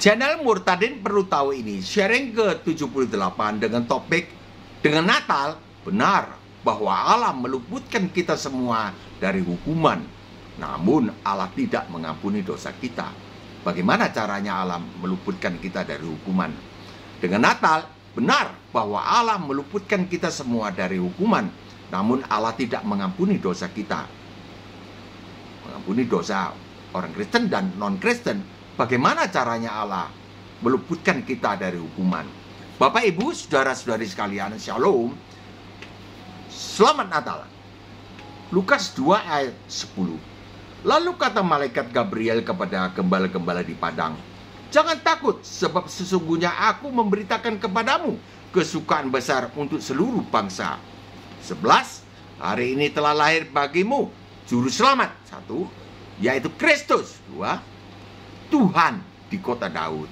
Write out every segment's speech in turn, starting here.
Channel Murtadin perlu tahu ini, sharing ke-78 dengan topik dengan Natal, benar bahwa Allah meluputkan kita semua dari hukuman. Namun Allah tidak mengampuni dosa kita. Bagaimana caranya Allah meluputkan kita dari hukuman? Dengan Natal, benar bahwa Allah meluputkan kita semua dari hukuman. Namun Allah tidak mengampuni dosa kita. Mengampuni dosa orang Kristen dan non-Kristen. Bagaimana caranya Allah meluputkan kita dari hukuman? Bapak, Ibu, saudara-saudari sekalian, Shalom. Selamat Natal. Lukas 2 ayat 10. Lalu kata malaikat Gabriel kepada gembala-gembala di padang, jangan takut, sebab sesungguhnya aku memberitakan kepadamu kesukaan besar untuk seluruh bangsa. 11. Hari ini telah lahir bagimu juru selamat. 1. Yaitu Kristus. 2. Tuhan di kota Daud.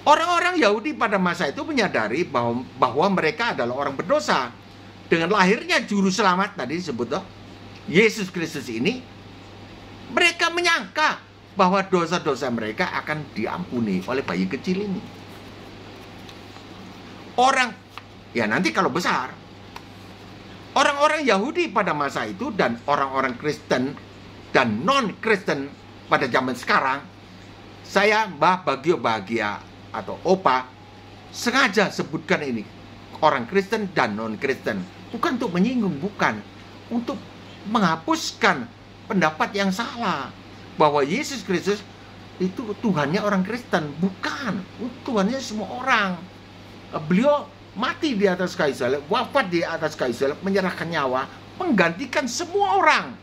Orang-orang Yahudi pada masa itu menyadari bahwa mereka adalah orang berdosa. Dengan lahirnya juru selamat tadi disebut Yesus Kristus ini, mereka menyangka bahwa dosa-dosa mereka akan diampuni oleh bayi kecil ini. Nanti kalau besar, orang-orang Yahudi pada masa itu dan orang-orang Kristen dan non-Kristen pada zaman sekarang, saya Mbah Bagio Bahagia atau Opa sengaja sebutkan ini, orang Kristen dan non-Kristen, bukan untuk menyinggung, bukan untuk menghapuskan pendapat yang salah bahwa Yesus Kristus itu Tuhannya orang Kristen. Bukan, Tuhannya semua orang. Beliau mati di atas kayu salib, wafat di atas kayu salib, menyerahkan nyawa, menggantikan semua orang.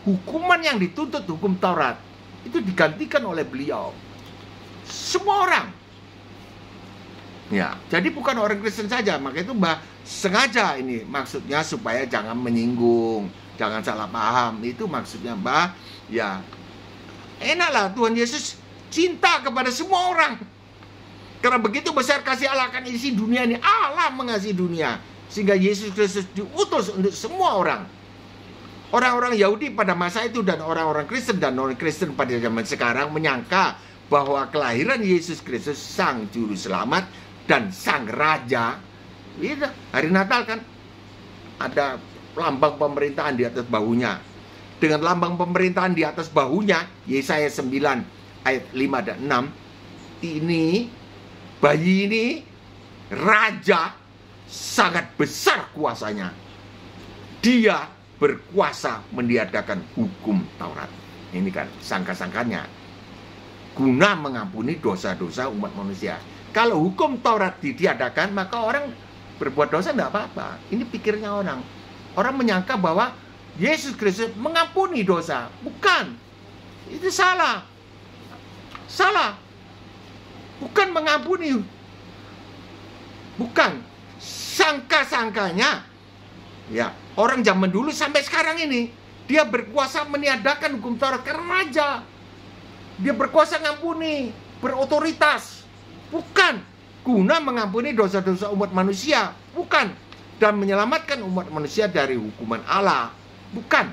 Hukuman yang dituntut hukum Taurat itu digantikan oleh beliau. Semua orang. Ya, jadi bukan orang Kristen saja. Maka itu Mbah sengaja ini maksudnya supaya jangan menyinggung, jangan salah paham. Itu maksudnya Mbah. Ya, enaklah Tuhan Yesus cinta kepada semua orang. Karena begitu besar kasih Allah akan isi dunia ini. Allah mengasihi dunia sehingga Yesus Kristus diutus untuk semua orang. Orang-orang Yahudi pada masa itu dan orang-orang Kristen dan non-Kristen pada zaman sekarang menyangka bahwa kelahiran Yesus Kristus sang juru selamat dan sang raja. Hari Natal kan ada lambang pemerintahan di atas bahunya. Dengan lambang pemerintahan di atas bahunya, Yesaya 9 ayat 5 dan 6, ini bayi ini raja sangat besar kuasanya. Dia berkuasa meniadakan hukum Taurat. Ini kan sangka-sangkanya guna mengampuni dosa-dosa umat manusia. Kalau hukum Taurat ditiadakan, maka orang berbuat dosa tidak apa-apa. Ini pikirnya orang. Orang menyangka bahwa Yesus Kristus mengampuni dosa. Bukan. Itu salah. Salah. Bukan mengampuni. Bukan. Sangka-sangkanya, ya, orang zaman dulu sampai sekarang ini, dia berkuasa meniadakan hukum Taurat karena raja. Dia berkuasa ngampuni, berotoritas. Bukan guna mengampuni dosa-dosa umat manusia. Bukan. Dan menyelamatkan umat manusia dari hukuman Allah. Bukan.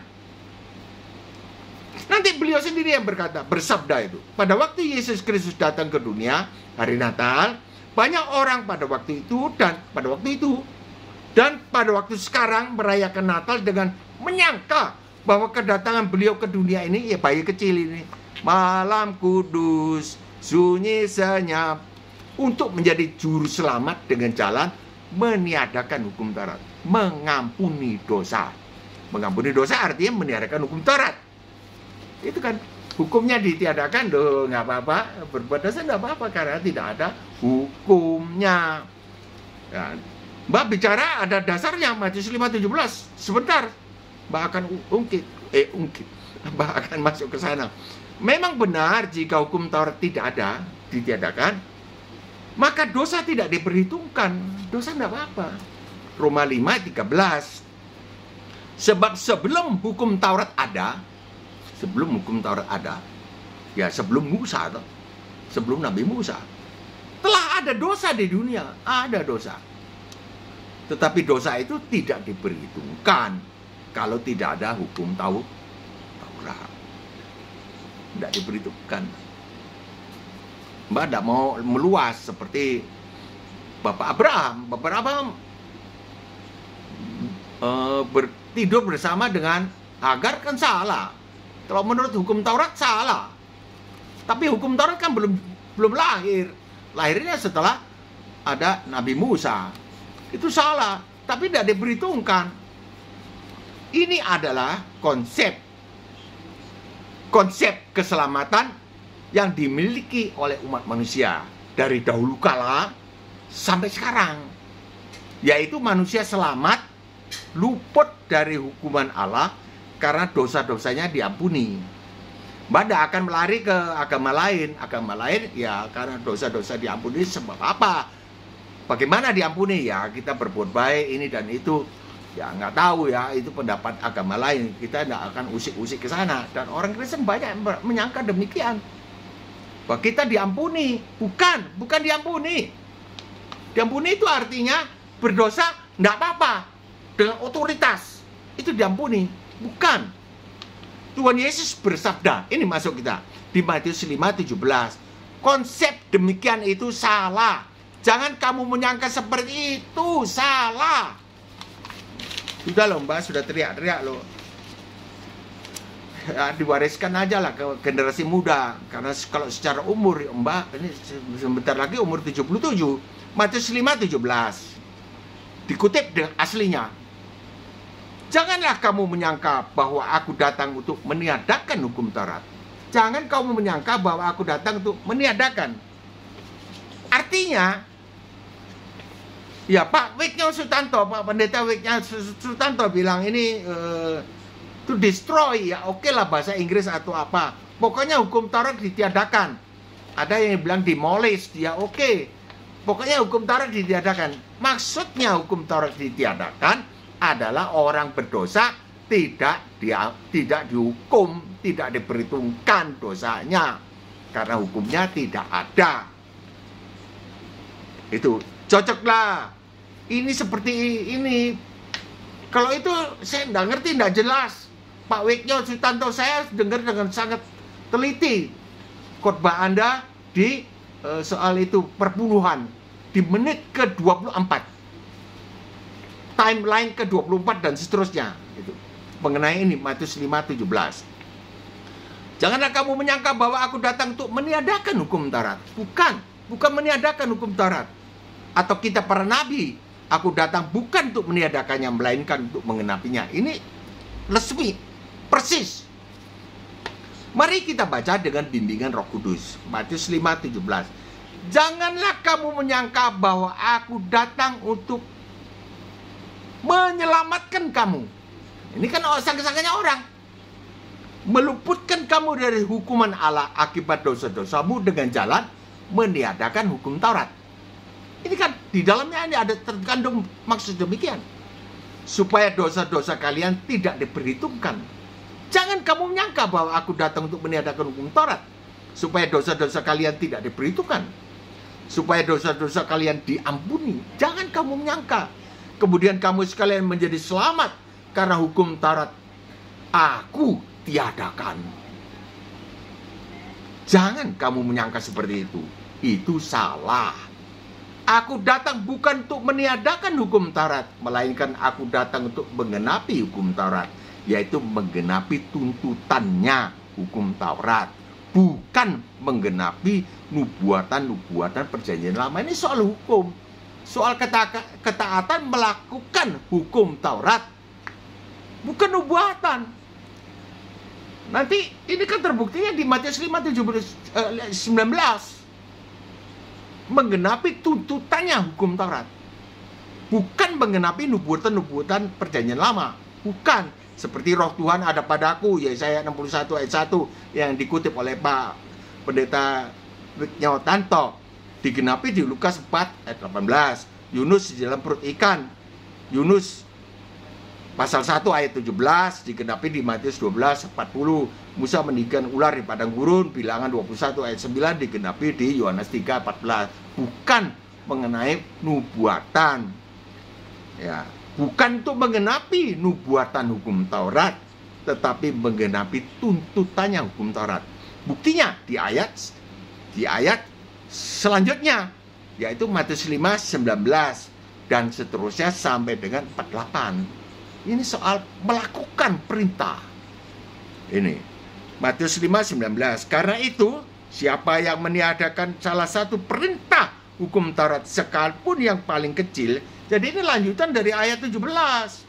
Nanti beliau sendiri yang berkata, bersabda itu. Pada waktu Yesus Kristus datang ke dunia, hari Natal, banyak orang pada waktu itu dan pada waktu sekarang merayakan Natal dengan menyangka bahwa kedatangan beliau ke dunia ini, ya bayi kecil ini, malam kudus, sunyi senyap, untuk menjadi juru selamat dengan jalan meniadakan hukum Taurat, mengampuni dosa. Mengampuni dosa artinya meniadakan hukum Taurat. Itu kan hukumnya ditiadakan, nggak apa-apa, berbuat dosa nggak apa-apa karena tidak ada hukumnya. Ya. Mbak bicara ada dasarnya, Matius 5:17. Sebentar, Mbak akan Mbak akan masuk ke sana. Memang benar jika hukum Taurat tidak ada, ditiadakan, maka dosa tidak diperhitungkan. Dosa tidak apa-apa. Roma 5:13. Sebab sebelum hukum Taurat ada, ya sebelum Musa, sebelum Nabi Musa, telah ada dosa di dunia, ada dosa. Tetapi dosa itu tidak diperhitungkan kalau tidak ada hukum Taurat. Tidak diperhitungkan. Mbak tidak mau meluas seperti Bapak Abraham. Bapak Abraham tidur bersama dengan Hagar kan salah. Kalau menurut hukum Taurat salah. Tapi hukum Taurat kan belum lahir. Lahirnya setelah ada Nabi Musa. Itu salah, tapi tidak diperhitungkan. Ini adalah konsep keselamatan yang dimiliki oleh umat manusia dari dahulu kala sampai sekarang, yaitu manusia selamat, luput dari hukuman Allah karena dosa-dosanya diampuni. Mbak tidak akan melari ke agama lain. Agama lain ya karena dosa-dosa diampuni sebab apa? Bagaimana diampuni? Ya kita berbuat baik ini dan itu. Ya nggak tahu ya, itu pendapat agama lain. Kita tidak akan usik-usik ke sana. Dan orang Kristen banyak menyangka demikian, bahwa kita diampuni. Bukan diampuni. Diampuni itu artinya berdosa tidak apa-apa, dengan otoritas itu diampuni. Bukan. Tuhan Yesus bersabda, ini masuk kita di Matius 5:17. Konsep demikian itu salah. Jangan kamu menyangka seperti itu, salah. Sudah loh Mbak, sudah teriak-teriak loh. Ya, diwariskan aja lah ke generasi muda. Karena kalau secara umur Mbak, ini sebentar lagi umur 77. Matius 5:17 dikutip dengan aslinya. Janganlah kamu menyangka bahwa aku datang untuk meniadakan hukum Taurat. Jangan kamu menyangka bahwa aku datang untuk meniadakan. Artinya, ya Pak Wiknya Sutanto, Pak Pendeta Wiknya Sutanto bilang ini to destroy, ya oke lah bahasa Inggris atau apa. Pokoknya hukum Taurat ditiadakan. Ada yang bilang demolish, ya oke. Pokoknya hukum Taurat ditiadakan. Maksudnya hukum Taurat ditiadakan adalah orang berdosa tidak dihukum, tidak diperhitungkan dosanya karena hukumnya tidak ada. Itu cocoklah. Ini seperti ini. Kalau itu saya nggak ngerti, nggak jelas. Pak Wikyo Sutanto saya dengar dengan sangat teliti khotbah Anda di soal itu perpuluhan di menit ke-24. Timeline ke-24 dan seterusnya itu. Mengenai ini Matius 5:17. Janganlah kamu menyangka bahwa aku datang untuk meniadakan hukum Taurat. Bukan meniadakan hukum Taurat. Atau kita para nabi, aku datang bukan untuk meniadakannya, melainkan untuk mengenapinya. Ini resmi, persis. Mari kita baca dengan bimbingan Roh Kudus. Matius 5:17. Janganlah kamu menyangka bahwa aku datang untuk menyelamatkan kamu. Ini kan sangka-sangkanya orang. Meluputkan kamu dari hukuman Allah akibat dosa-dosamu dengan jalan meniadakan hukum Taurat. Ini kan di dalamnya ada terkandung maksud demikian. Supaya dosa-dosa kalian tidak diperhitungkan. Jangan kamu menyangka bahwa aku datang untuk meniadakan hukum Taurat. Supaya dosa-dosa kalian tidak diperhitungkan. Supaya dosa-dosa kalian diampuni. Jangan kamu menyangka. Kemudian kamu sekalian menjadi selamat karena hukum Taurat aku tiadakan. Jangan kamu menyangka seperti itu. Itu salah. Aku datang bukan untuk meniadakan hukum Taurat, melainkan aku datang untuk menggenapi hukum Taurat, yaitu menggenapi tuntutannya hukum Taurat, bukan menggenapi nubuatan-nubuatan perjanjian lama. Ini soal hukum, soal ketaatan melakukan hukum Taurat, bukan nubuatan. Nanti ini kan terbuktinya di Matius 5:19. Menggenapi tuntutannya hukum Taurat, bukan menggenapi nubuatan-nubuatan perjanjian lama. Bukan. Seperti roh Tuhan ada padaku, Yesaya 61 ayat 1 yang dikutip oleh Pak Pendeta Wiknya Sutanto, digenapi di Lukas 4 ayat 18. Yunus di dalam perut ikan, Yunus pasal 1 ayat 17 digenapi di Matius 12:40. Musa meninggikan ular di padang gurun, Bilangan 21 ayat 9 digenapi di Yohanes 3:14. Bukan mengenai nubuatan. Ya, bukan untuk menggenapi nubuatan hukum Taurat, tetapi menggenapi tuntutannya hukum Taurat. Buktinya di ayat selanjutnya, yaitu Matius 5:19 dan seterusnya sampai dengan 48. Ini soal melakukan perintah. Ini Matius 5:19. Karena itu, siapa yang meniadakan salah satu perintah hukum Taurat sekalipun yang paling kecil. Jadi ini lanjutan dari ayat 17.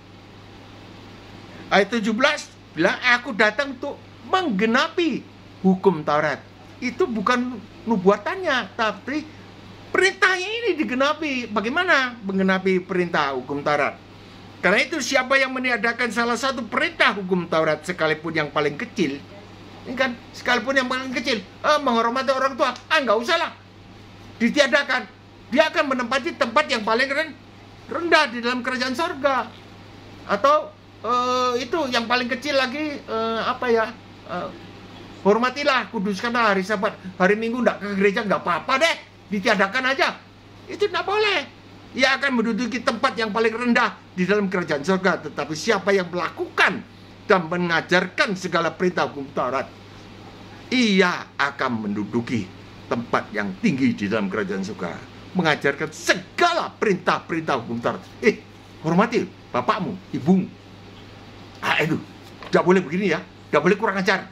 Ayat 17 bilang, aku datang untuk menggenapi hukum Taurat. Itu bukan nubuatannya, tapi perintahnya ini digenapi. Bagaimana menggenapi perintah hukum Taurat? Karena itu siapa yang meniadakan salah satu perintah hukum Taurat sekalipun yang paling kecil. Ini kan, sekalipun yang paling kecil, menghormati orang tua, nggak usah lah, ditiadakan. Dia akan menempati tempat yang paling rendah di dalam kerajaan sorga. Atau itu yang paling kecil lagi, hormatilah, kuduskanlah hari Sabat, hari Minggu nggak ke gereja nggak apa-apa deh, ditiadakan aja. Itu nggak boleh. Ia akan menduduki tempat yang paling rendah di dalam kerajaan sorga. Tetapi siapa yang melakukan dan mengajarkan segala perintah hukum Taurat, ia akan menduduki tempat yang tinggi di dalam kerajaan surga. Mengajarkan segala perintah-perintah hukum Taurat. Hormati bapakmu, ibumu. Itu tidak boleh begini ya, tidak boleh kurang ajar.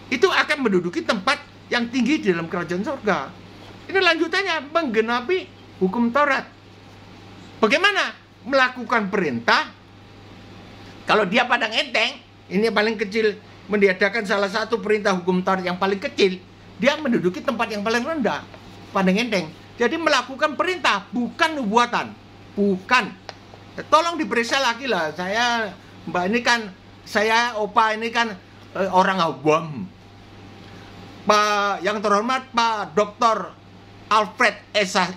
Itu akan menduduki tempat yang tinggi di dalam kerajaan surga. Ini lanjutannya, menggenapi hukum Taurat. Bagaimana melakukan perintah? Kalau dia pandang enteng, ini paling kecil, meniadakan salah satu perintah hukum Taurat yang paling kecil, dia menduduki tempat yang paling rendah, pandang enteng. Jadi melakukan perintah, bukan nubuatan, bukan. Tolong diperiksa lagi lah, saya, Mbak ini kan, saya, Opa ini kan orang awam. Pak yang terhormat Pak Dr. Alfred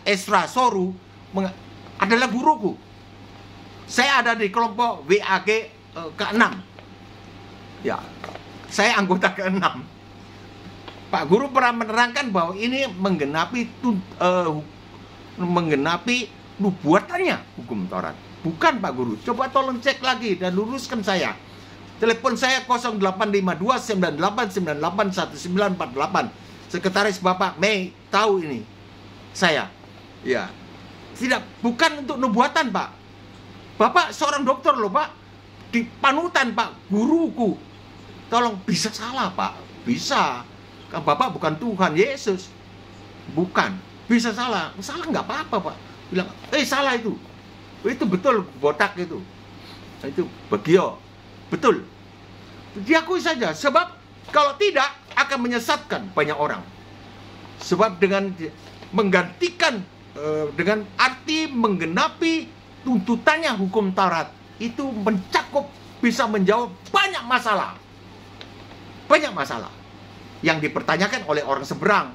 Esra Soru adalah guruku. Saya ada di kelompok WAG ke-6. Ya, saya anggota ke-6. Pak Guru pernah menerangkan bahwa ini menggenapi nubuatannya hukum Taurat. Bukan Pak Guru. Coba tolong cek lagi dan luruskan saya. Telepon saya 085298981948. Sekretaris Bapak Mei tahu ini. Saya. Ya. Tidak, bukan untuk nubuatan, Pak. Bapak seorang dokter loh, Pak. Di panutan, Pak, guruku. Tolong, bisa salah, Pak. Bisa. Bapak bukan Tuhan Yesus. Bukan. Bisa salah. Salah nggak apa-apa, Pak. Bilang, salah itu. Itu betul, botak itu. Itu begio. Betul. Diakui saja. Sebab kalau tidak, akan menyesatkan banyak orang. Sebab dengan menggantikan, dengan arti menggenapi tuntutannya hukum Taurat, itu mencakup, bisa menjawab banyak masalah. Banyak masalah yang dipertanyakan oleh orang seberang.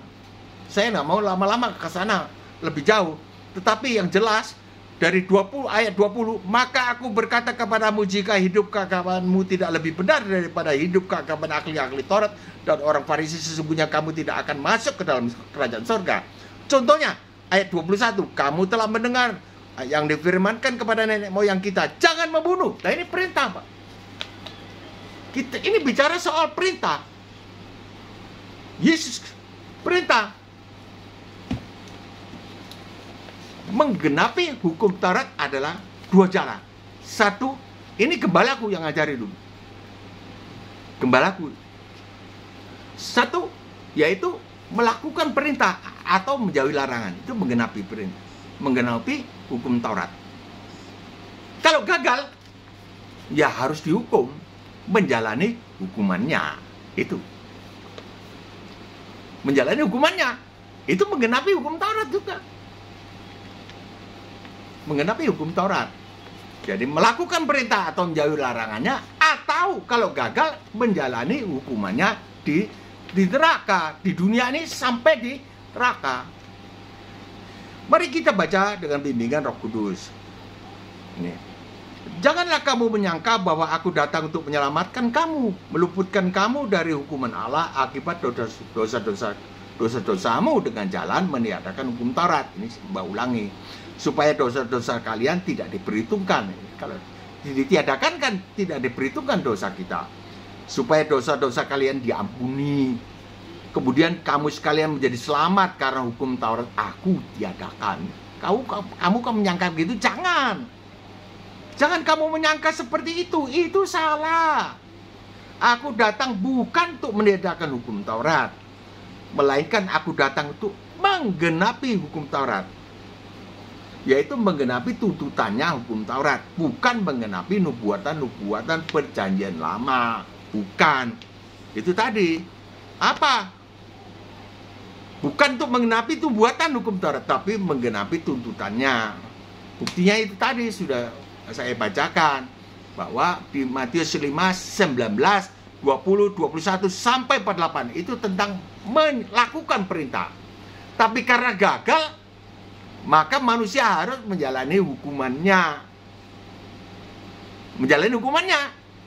Saya nggak mau lama-lama ke sana lebih jauh. Tetapi yang jelas, dari ayat 20, maka aku berkata kepadamu, jika hidup keagamanmu tidak lebih benar daripada hidup keagamaan ahli-ahli Taurat dan orang Farisi, sesungguhnya kamu tidak akan masuk ke dalam kerajaan surga. Contohnya, ayat 21, kamu telah mendengar yang difirmankan kepada nenek moyang kita, jangan membunuh. Nah, ini perintah, Pak. Ini bicara soal perintah. Yesus perintah menggenapi hukum Taurat adalah dua jalan. Satu, ini gembalaku yang ngajari dulu. Gembalaku. Satu, yaitu melakukan perintah atau menjauhi larangan. Itu menggenapi perintah, menggenapi hukum Taurat. Kalau gagal, ya harus dihukum, menjalani hukumannya. Itu menjalani hukumannya, itu menggenapi hukum Taurat juga. Menggenapi hukum Taurat. Jadi melakukan perintah atau menjauhi larangannya, atau kalau gagal menjalani hukumannya di neraka, di dunia ini sampai di neraka. Mari kita baca dengan bimbingan Roh Kudus. Ini. Janganlah kamu menyangka bahwa aku datang untuk menyelamatkan kamu, meluputkan kamu dari hukuman Allah akibat dosa-dosamu dengan jalan meniadakan hukum Taurat. Ini Mbak ulangi. Supaya dosa-dosa kalian tidak diperhitungkan. Kalau ditiadakan kan tidak diperhitungkan dosa kita. Supaya dosa-dosa kalian diampuni. kemudian kamu sekalian menjadi selamat karena hukum Taurat aku tiadakan. Kamu kan menyangka begitu? Jangan. Jangan kamu menyangka seperti itu salah. Aku datang bukan untuk meniadakan hukum Taurat, melainkan aku datang untuk menggenapi hukum Taurat, yaitu menggenapi tuntutannya hukum Taurat, bukan menggenapi nubuatan-nubuatan perjanjian lama. Bukan. Itu tadi. Apa? Bukan untuk menggenapi nubuatan hukum Taurat, tapi menggenapi tuntutannya. Buktinya itu tadi sudah saya bacakan, bahwa di Matius 5, 19, 20, 21, sampai 48 itu tentang melakukan perintah. Tapi karena gagal, maka manusia harus menjalani hukumannya.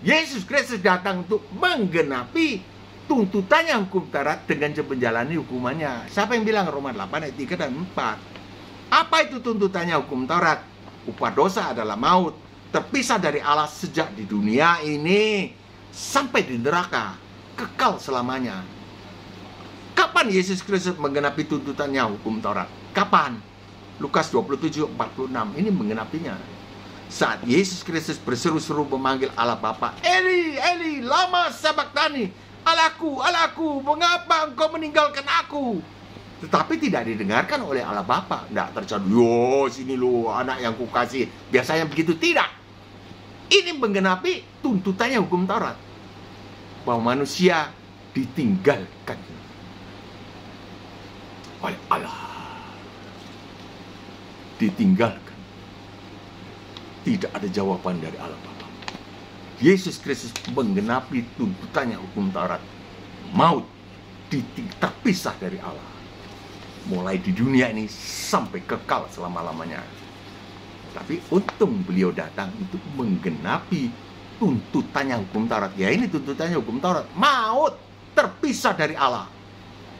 Yesus Kristus datang untuk menggenapi tuntutannya hukum Taurat dengan menjalani hukumannya. Siapa yang bilang? Roma 8 ayat 3 dan 4. Apa itu tuntutannya hukum Taurat? Upah dosa adalah maut, terpisah dari Allah sejak di dunia ini sampai di neraka, kekal selamanya. Kapan Yesus Kristus menggenapi tuntutannya hukum Taurat? Kapan? Lukas 27, 46. Ini menggenapinya. Saat Yesus Kristus berseru-seru memanggil Allah Bapa, Eli, Eli, lama sabachthani, Allahku, Allahku, mengapa engkau meninggalkan aku? Tetapi tidak didengarkan oleh Allah Bapa. Tidak tercatat, yo sini lo anak yang kukasih. Biasanya begitu. Tidak. Ini menggenapi tuntutannya hukum Taurat, bahwa manusia ditinggalkan oleh Allah. Ditinggalkan. Tidak ada jawaban dari Allah Bapa. Yesus Kristus menggenapi tuntutannya hukum Taurat. Maut, terpisah dari Allah, mulai di dunia ini sampai kekal selama-lamanya. Tapi untung beliau datang untuk menggenapi tuntutannya hukum Taurat. Ya, ini tuntutannya hukum Taurat. Maut, terpisah dari Allah.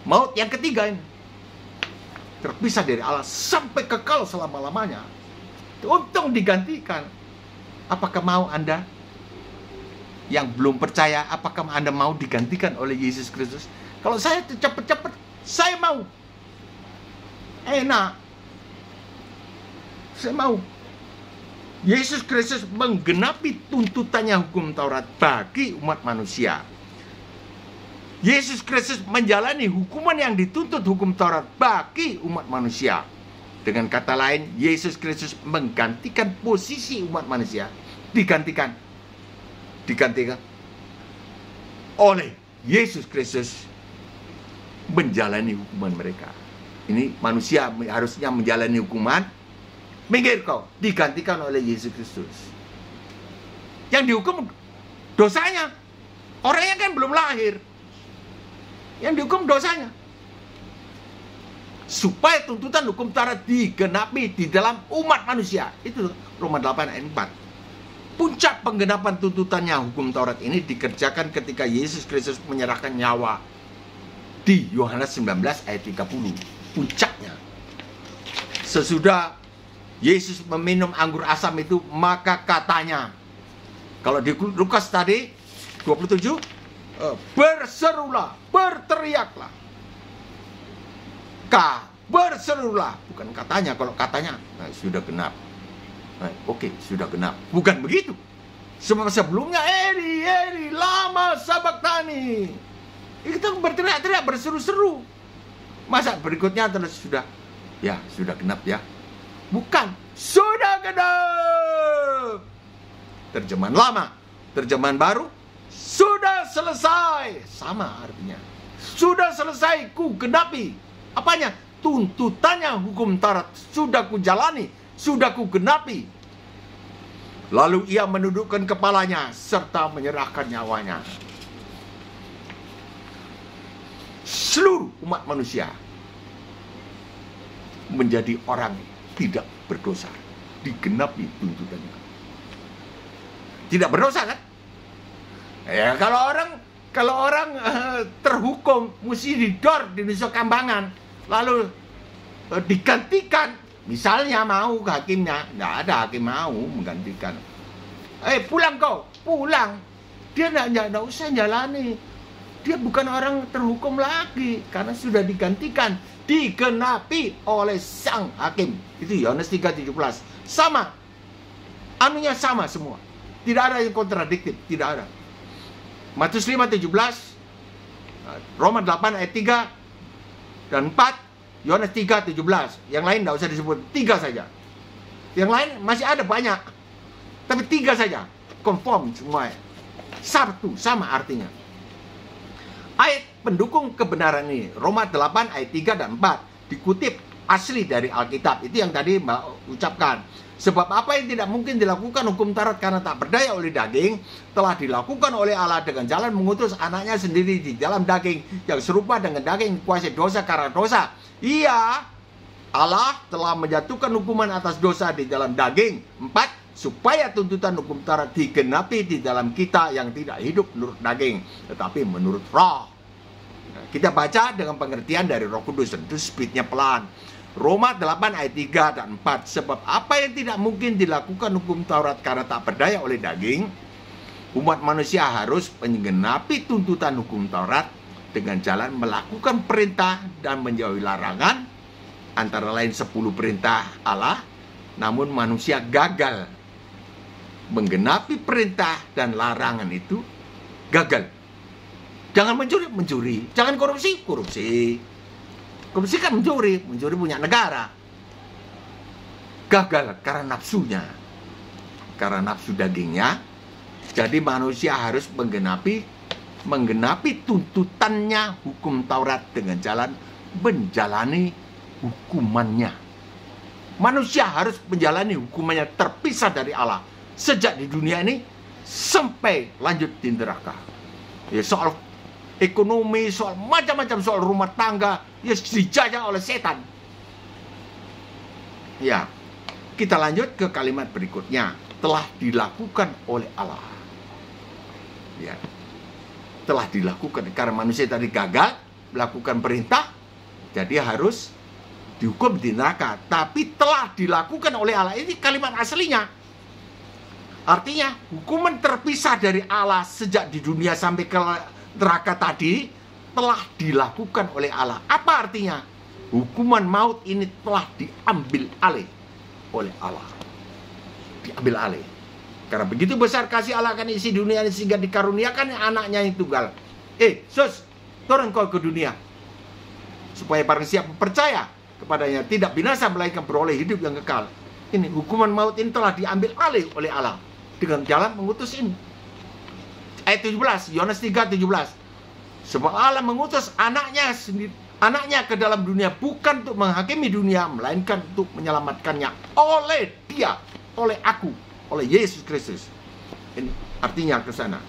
Maut yang ketiga ini. Terpisah dari Allah sampai kekal selama-lamanya. Untung digantikan. Apakah mau Anda yang belum percaya, apakah Anda mau digantikan oleh Yesus Kristus? Kalau saya cepet-cepet, saya mau. Enak. Saya mau. Yesus Kristus menggenapi tuntutannya hukum Taurat bagi umat manusia. Yesus Kristus menjalani hukuman yang dituntut hukum Taurat bagi umat manusia. Dengan kata lain, Yesus Kristus menggantikan posisi umat manusia. Digantikan oleh Yesus Kristus menjalani hukuman mereka. Ini manusia harusnya menjalani hukuman. Minggir kau, digantikan oleh Yesus Kristus. Yang dihukum dosanya. Orangnya kan belum lahir. Yang dihukum dosanya. Supaya tuntutan hukum Taurat digenapi di dalam umat manusia. Itu Roma 8 ayat 4. Puncak penggenapan tuntutannya hukum Taurat ini dikerjakan ketika Yesus Kristus menyerahkan nyawa di Yohanes 19 ayat 30. Puncaknya. Sesudah Yesus meminum anggur asam itu, maka katanya, kalau di Lukas tadi 27, berserulah, berteriaklah. Berserulah, bukan katanya. Kalau katanya, sudah genap. Oke, sudah genap. Bukan begitu. Sebelumnya, Eli, Eli, lama sabachthani. Kita berteriak-teriak, berseru-seru. Masa berikutnya terus sudah genap ya. Bukan, sudah genap. Terjemahan lama, terjemahan baru, sudah selesai. Sama artinya. Sudah selesai, ku genapi. Apanya? Tuntutannya hukum Taurat sudah ku jalani, sudah ku genapi. Lalu ia menundukkan kepalanya serta menyerahkan nyawanya. Seluruh umat manusia menjadi orang tidak berdosa, digenapi tuntutannya. Tidak berdosa kan? Ya, kalau orang terhukum mesti didor di Nusa Kambangan, lalu digantikan, misalnya mau hakimnya, nggak ada hakim mau menggantikan. Pulang kau, pulang. Dia nggak usah jalani. dia bukan orang terhukum lagi karena sudah digantikan, digenapi oleh sang hakim. Itu Yohanes 3:17. Sama. Anunya sama semua. Tidak ada yang kontradiktif, tidak ada. Matius 5:17, Roma 8 ayat 3 dan 4, Yohanes 3:17. Yang lain tidak usah disebut, 3 saja. Yang lain masih ada banyak, tapi 3 saja. Konform semua. Satu, sama artinya. Ayat pendukung kebenaran ini, Roma 8 ayat 3 dan 4, dikutip asli dari Alkitab. Itu yang tadi Mbak ucapkan. Sebab apa yang tidak mungkin dilakukan hukum Taurat karena tak berdaya oleh daging, telah dilakukan oleh Allah dengan jalan mengutus anaknya sendiri di dalam daging, yang serupa dengan daging kuasa dosa karena dosa. Iya, Allah telah menjatuhkan hukuman atas dosa di dalam daging. 4, supaya tuntutan hukum Taurat digenapi di dalam kita yang tidak hidup menurut daging, tetapi menurut roh. Kita baca dengan pengertian dari Roh Kudus, tentu speednya pelan. Roma 8 ayat 3 dan 4. Sebab apa yang tidak mungkin dilakukan hukum Taurat karena tak berdaya oleh daging, umat manusia harus menggenapi tuntutan hukum Taurat dengan jalan melakukan perintah dan menjauhi larangan, antara lain 10 perintah Allah. Namun manusia gagal menggenapi perintah dan larangan itu, gagal. Jangan mencuri, mencuri. Jangan korupsi, korupsi. Korupsi kan mencuri punya negara. Gagal karena nafsunya, karena nafsu dagingnya. Jadi manusia harus menggenapi tuntutannya hukum Taurat dengan jalan menjalani hukumannya. Manusia harus menjalani hukumannya terpisah dari Allah sejak di dunia ini sampai lanjut di neraka. Ya, soal ekonomi, soal macam-macam, soal rumah tangga, ya dijajah oleh setan. Ya, kita lanjut ke kalimat berikutnya. Telah dilakukan oleh Allah. Ya, telah dilakukan karena manusia tadi gagal melakukan perintah, jadi harus dihukum di neraka. Tapi telah dilakukan oleh Allah, ini kalimat aslinya. Artinya hukuman terpisah dari Allah sejak di dunia sampai ke neraka tadi telah dilakukan oleh Allah. Apa artinya? Hukuman maut ini telah diambil alih oleh Allah. Diambil alih. Karena begitu besar kasih Allah akan isi dunia ini sehingga dikaruniakan anaknya yang tunggal. Sus, turun kau ke dunia. Supaya barang siapa percaya kepadanya tidak binasa melainkan beroleh hidup yang kekal. Ini hukuman maut ini telah diambil alih oleh Allah dengan jalan mengutus ini. Ayat 17, Yohanes 3:17. Sebab Allah mengutus anaknya sendiri, anaknya ke dalam dunia bukan untuk menghakimi dunia, melainkan untuk menyelamatkannya oleh Dia, oleh aku, oleh Yesus Kristus. Ini artinya ke sana.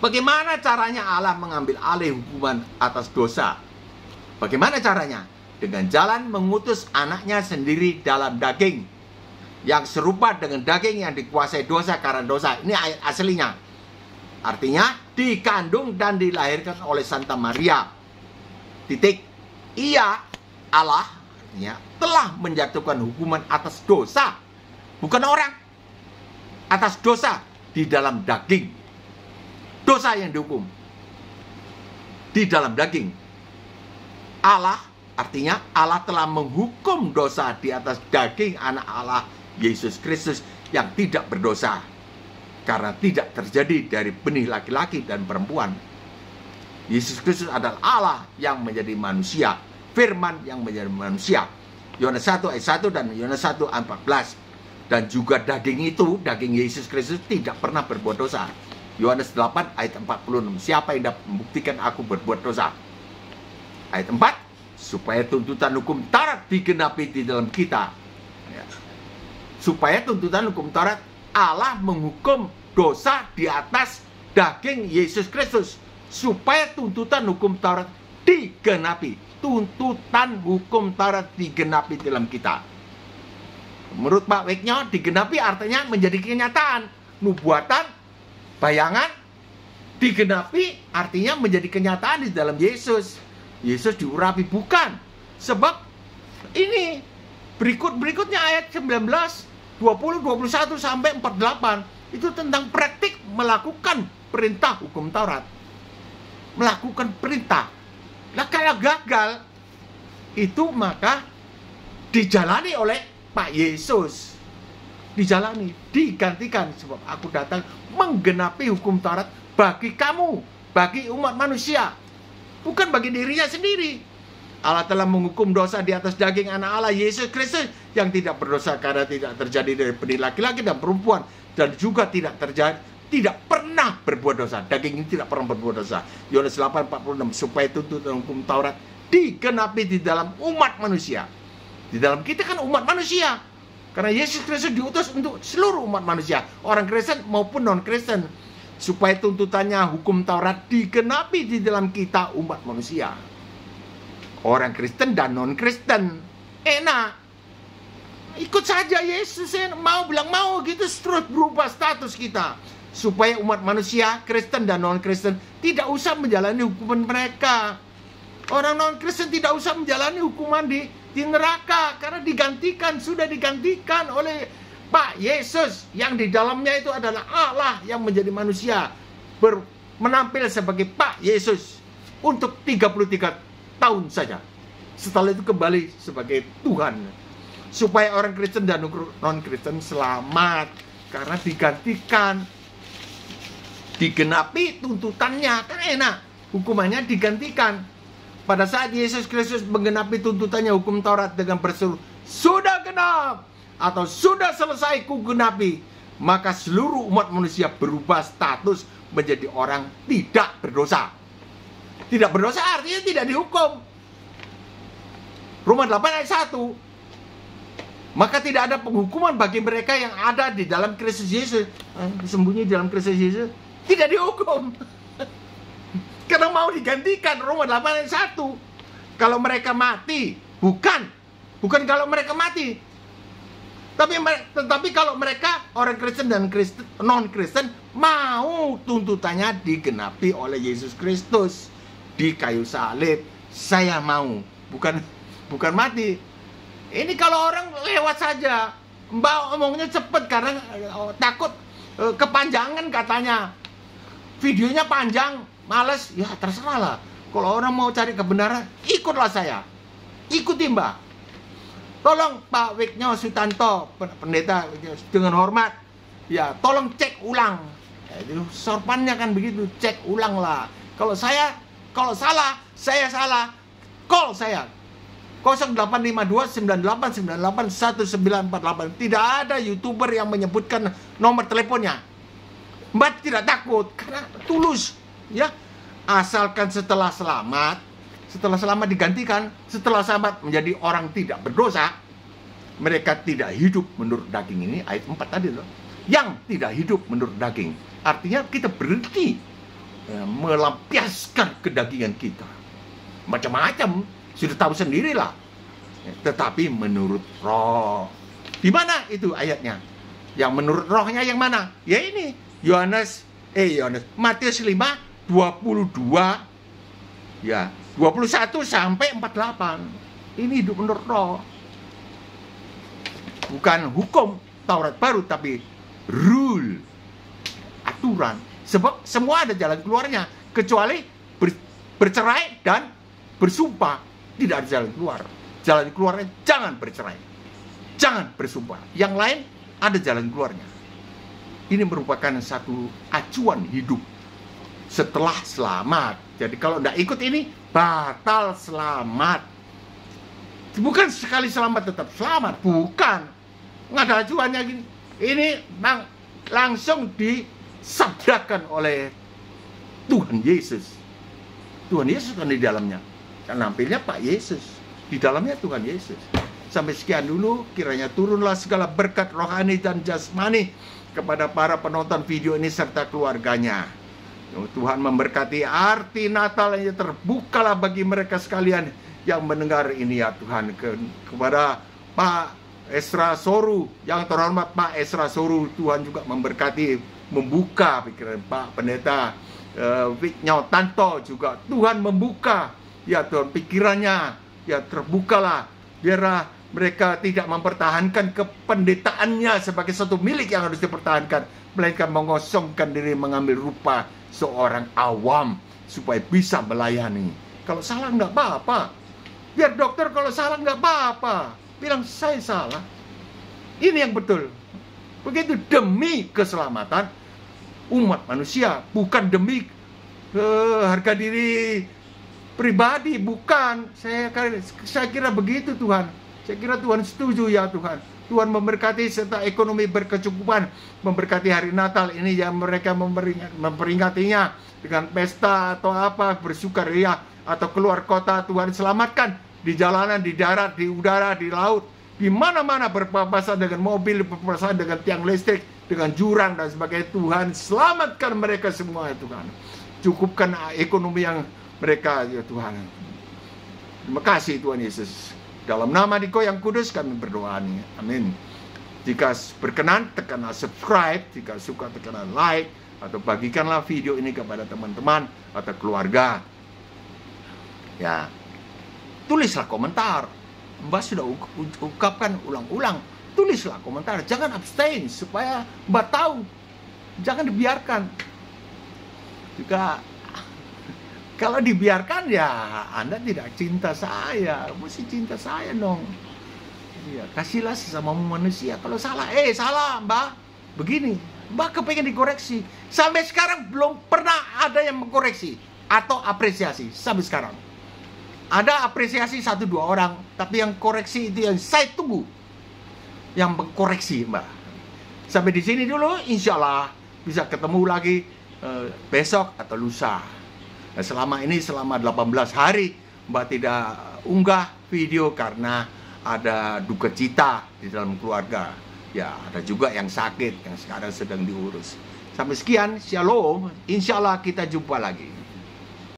Bagaimana caranya Allah mengambil alih hukuman atas dosa? Bagaimana caranya? Dengan jalan mengutus anaknya sendiri dalam daging, yang serupa dengan daging yang dikuasai dosa karena dosa. Ini ayat aslinya. Artinya dikandung dan dilahirkan oleh Santa Maria. Titik. Ia, Allah, artinya, telah menjatuhkan hukuman atas dosa, bukan orang, atas dosa di dalam daging. Dosa yang dihukum di dalam daging. Allah, artinya Allah telah menghukum dosa di atas daging anak Allah Yesus Kristus yang tidak berdosa, karena tidak terjadi dari benih laki-laki dan perempuan. Yesus Kristus adalah Allah yang menjadi manusia, firman yang menjadi manusia. Yohanes 1 ayat 1 dan Yohanes 1 ayat 14. Dan juga daging itu, daging Yesus Kristus tidak pernah berbuat dosa. Yohanes 8 ayat 46. Siapa yang dapat membuktikan aku berbuat dosa? Ayat 4, supaya tuntutan hukum Taurat digenapi di dalam kita. Ya. Supaya tuntutan hukum Taurat, Allah menghukum dosa di atas daging Yesus Kristus. Supaya tuntutan hukum Taurat digenapi. Tuntutan hukum Taurat digenapi dalam kita. Menurut Pak Weknya, digenapi artinya menjadi kenyataan. Nubuatan, bayangan, digenapi artinya menjadi kenyataan di dalam Yesus. Yesus diurapi, bukan. Sebab ini berikutnya ayat 19, 20, 21 sampai 48 itu tentang praktik melakukan perintah hukum Taurat. melakukan perintah. Nah, kalau gagal, itu maka dijalani oleh Pak Yesus. Dijalani, digantikan. Sebab aku datang menggenapi hukum Taurat bagi kamu, bagi umat manusia, bukan bagi dirinya sendiri. Allah telah menghukum dosa di atas daging anak Allah, Yesus Kristus, yang tidak berdosa karena tidak terjadi dari benih laki-laki dan perempuan, dan juga tidak pernah berbuat dosa. Daging ini tidak pernah berbuat dosa. Yohanes 8:46, supaya tuntutan hukum Taurat digenapi di dalam umat manusia. Di dalam kita kan umat manusia, karena Yesus Kristus diutus untuk seluruh umat manusia, orang Kristen maupun non-Kristen, supaya tuntutannya hukum Taurat digenapi di dalam kita umat manusia, orang Kristen dan non-Kristen. Enak, ikut saja Yesus, mau bilang mau gitu, terus berubah status kita, supaya umat manusia Kristen dan non-Kristen tidak usah menjalani hukuman mereka. Orang non-Kristen tidak usah menjalani hukuman di neraka, karena sudah digantikan oleh Pak Yesus, yang di dalamnya itu adalah Allah yang menjadi manusia, menampil sebagai Pak Yesus untuk 33 tahun saja. Setelah itu kembali sebagai Tuhan, supaya orang Kristen dan non-Kristen selamat, karena digantikan, digenapi tuntutannya. Kan enak, hukumannya digantikan. Pada saat Yesus Kristus menggenapi tuntutannya hukum Taurat dengan berseru, sudah genap, atau sudah selesai kugenapi, maka seluruh umat manusia berubah status menjadi orang tidak berdosa. Tidak berdosa artinya tidak dihukum. Roma 8 ayat 1. Maka tidak ada penghukuman bagi mereka yang ada di dalam Kristus Yesus. Sembunyi di dalam Kristus Yesus, tidak dihukum. Karena mau digantikan. Roma 8 ayat 1. Kalau mereka mati, bukan kalau mereka mati, tetapi kalau mereka orang Kristen dan non-Kristen mau tuntutannya digenapi oleh Yesus Kristus di kayu salib. Saya mau, bukan mati. Ini kalau orang lewat saja, Mbak omongnya cepet karena takut kepanjangan katanya. Videonya panjang, males, ya terserah lah. Kalau orang mau cari kebenaran, ikutlah saya. Ikuti Mbak. Tolong Pak Wiknyo Sutanto, pendeta, dengan hormat, ya tolong cek ulang. Itu sorpannya kan begitu, cek ulang lah. Kalau salah, saya salah. Call saya 0852 9898 1948. Tidak ada YouTuber yang menyebutkan nomor teleponnya. Mbak tidak takut karena tulus, ya. Asalkan setelah selamat digantikan, setelah selamat menjadi orang tidak berdosa, mereka tidak hidup menurut daging. Ini ayat 4 tadi loh. Yang tidak hidup menurut daging, artinya kita berhenti melampiaskan kedagingan kita. Macam-macam, sudah tahu sendirilah. Tetapi menurut roh. Di mana itu ayatnya? Yang menurut rohnya yang mana? Ya ini, Matius 5 22 ya, 21 sampai 48. Ini hidup menurut roh. Bukan hukum Taurat baru, tapi rule, aturan. Sebab semua ada jalan keluarnya, kecuali bercerai dan bersumpah. Tidak ada jalan keluar. Jalan keluarnya jangan bercerai, jangan bersumpah. Yang lain ada jalan keluarnya. Ini merupakan satu acuan hidup setelah selamat. Jadi kalau tidak ikut ini, batal selamat. Bukan sekali selamat tetap selamat, bukan. Nggak ada acuannya gini. Ini langsung disabdakan oleh Tuhan Yesus. Tuhan Yesus kan di dalamnya. Kan nampilnya Pak Yesus, di dalamnya Tuhan Yesus. Sampai sekian dulu, kiranya turunlah segala berkat rohani dan jasmani kepada para penonton video ini serta keluarganya. Tuhan memberkati arti Natal yang terbukalah bagi mereka sekalian yang mendengar ini ya Tuhan. Kepada Pak Esra Soru, yang terhormat Pak Esra Soru, Tuhan juga memberkati, membuka pikiran Pak Pendeta Wiknyo Tanto juga. Tuhan membuka ya Tuhan pikirannya, ya terbukalah, biarlah mereka tidak mempertahankan kependetaannya sebagai satu milik yang harus dipertahankan, melainkan mengosongkan diri, mengambil rupa seorang awam, supaya bisa melayani. Kalau salah nggak apa-apa. Biar dokter kalau salah nggak apa-apa. Bilang saya salah. Ini yang betul. Begitu demi keselamatan umat manusia, bukan demi harga diri pribadi, bukan. Saya kira begitu Tuhan. Saya kira Tuhan setuju ya Tuhan. Tuhan memberkati serta ekonomi berkecukupan, memberkati hari Natal ini yang mereka memperingatinya dengan pesta atau apa, bersukaria atau keluar kota. Tuhan selamatkan di jalanan, di darat, di udara, di laut, di mana-mana berpapasan dengan mobil, berpapasan dengan tiang listrik, dengan jurang dan sebagainya. Tuhan selamatkan mereka semua ya Tuhan. Cukupkan ekonomi yang mereka ya Tuhan. Terima kasih Tuhan Yesus. Dalam nama Diko yang kudus kami berdoa nih. Amin. Jika berkenan tekanlah subscribe, jika suka tekanlah like, atau bagikanlah video ini kepada teman-teman atau keluarga. Ya, tulislah komentar. Mbak sudah ungkapkan ulang-ulang. Tulislah komentar, jangan abstain supaya Mbak tahu. Jangan dibiarkan. Jika kalau dibiarkan ya Anda tidak cinta saya, mesti cinta saya dong. Ya, kasihlah sesama manusia. Kalau salah, salah Mbak, begini, Mbak kepengen dikoreksi. Sampai sekarang belum pernah ada yang mengkoreksi atau apresiasi sampai sekarang. Ada apresiasi 1-2 orang, tapi yang koreksi itu yang saya tunggu, yang mengkoreksi Mbak. Sampai di sini dulu, insya Allah bisa ketemu lagi besok atau lusa. Nah, selama 18 hari Mbak tidak unggah video karena ada duka cita di dalam keluarga. Ya, ada juga yang sakit yang sekarang sedang diurus. Sampai sekian, shalom. Insya Allah kita jumpa lagi.